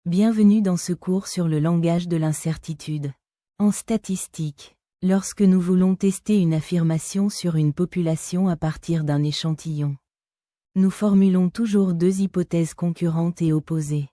Bienvenue dans ce cours sur le langage de l'incertitude. En statistique, lorsque nous voulons tester une affirmation sur une population à partir d'un échantillon, nous formulons toujours deux hypothèses concurrentes et opposées.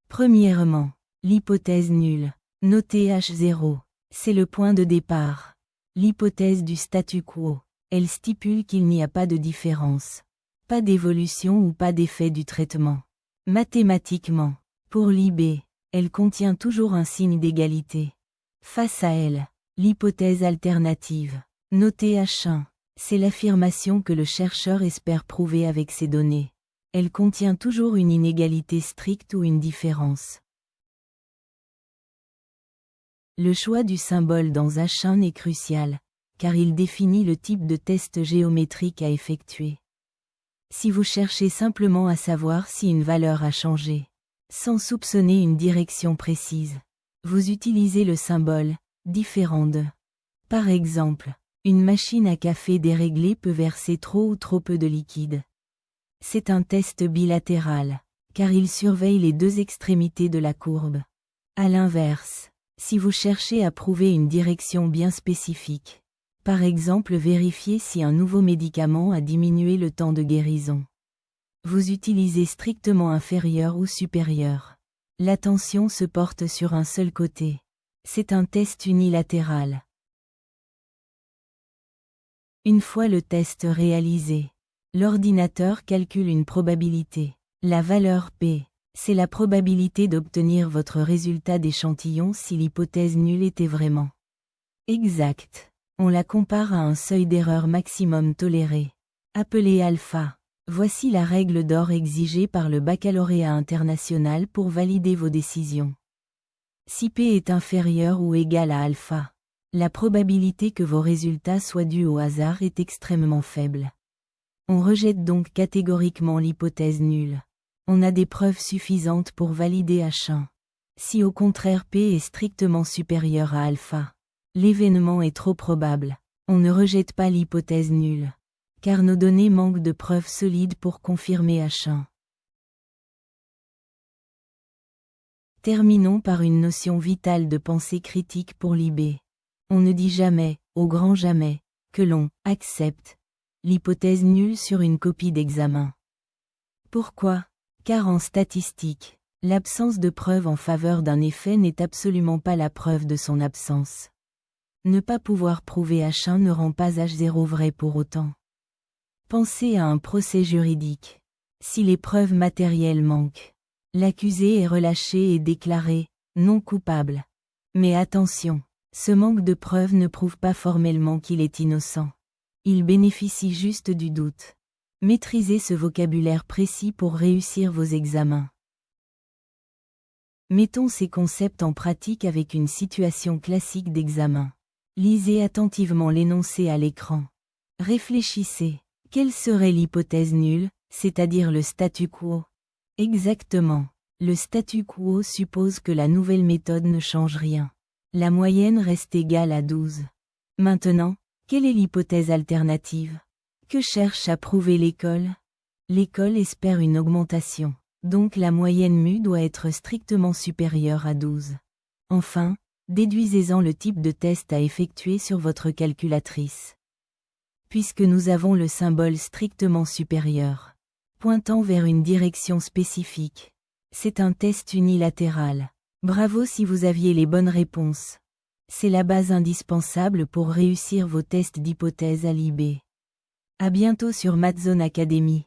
Premièrement, l'hypothèse nulle, notée H0, c'est le point de départ. L'hypothèse du statu quo, elle stipule qu'il n'y a pas de différence, pas d'évolution ou pas d'effet du traitement. Mathématiquement, pour l'IB, elle contient toujours un signe d'égalité. Face à elle, l'hypothèse alternative, notée H1, c'est l'affirmation que le chercheur espère prouver avec ses données. Elle contient toujours une inégalité stricte ou une différence. Le choix du symbole dans H1 est crucial, car il définit le type de test géométrique à effectuer. Si vous cherchez simplement à savoir si une valeur a changé, sans soupçonner une direction précise, vous utilisez le symbole différent de. Par exemple, une machine à café déréglée peut verser trop ou trop peu de liquide. C'est un test bilatéral, car il surveille les deux extrémités de la courbe. À l'inverse, si vous cherchez à prouver une direction bien spécifique, par exemple vérifier si un nouveau médicament a diminué le temps de guérison, vous utilisez strictement inférieur ou supérieur. L'attention se porte sur un seul côté. C'est un test unilatéral. Une fois le test réalisé, l'ordinateur calcule une probabilité. La valeur P, c'est la probabilité d'obtenir votre résultat d'échantillon si l'hypothèse nulle était vraiment exacte. On la compare à un seuil d'erreur maximum toléré, appelé alpha. Voici la règle d'or exigée par le baccalauréat international pour valider vos décisions. Si P est inférieur ou égal à alpha, la probabilité que vos résultats soient dus au hasard est extrêmement faible. On rejette donc catégoriquement l'hypothèse nulle. On a des preuves suffisantes pour valider H1. Si au contraire P est strictement supérieur à alpha, l'événement est trop probable. On ne rejette pas l'hypothèse nulle, car nos données manquent de preuves solides pour confirmer H1. Terminons par une notion vitale de pensée critique pour l'IB. On ne dit jamais, au grand jamais, que l'on accepte l'hypothèse nulle sur une copie d'examen. Pourquoi ? Car en statistique, l'absence de preuve en faveur d'un effet n'est absolument pas la preuve de son absence. Ne pas pouvoir prouver H1 ne rend pas H0 vrai pour autant. Pensez à un procès juridique. Si les preuves matérielles manquent, l'accusé est relâché et déclaré non coupable. Mais attention, ce manque de preuves ne prouve pas formellement qu'il est innocent. Il bénéficie juste du doute. Maîtrisez ce vocabulaire précis pour réussir vos examens. Mettons ces concepts en pratique avec une situation classique d'examen. Lisez attentivement l'énoncé à l'écran. Réfléchissez. Quelle serait l'hypothèse nulle, c'est-à-dire le statu quo? Exactement. Le statu quo suppose que la nouvelle méthode ne change rien. La moyenne reste égale à 12. Maintenant, quelle est l'hypothèse alternative? Que cherche à prouver l'école? L'école espère une augmentation, donc la moyenne mu doit être strictement supérieure à 12. Enfin, déduisez-en le type de test à effectuer sur votre calculatrice. Puisque nous avons le symbole strictement supérieur, pointant vers une direction spécifique, c'est un test unilatéral. Bravo si vous aviez les bonnes réponses. C'est la base indispensable pour réussir vos tests d'hypothèse à l'IB. À bientôt sur Mathzone Academy.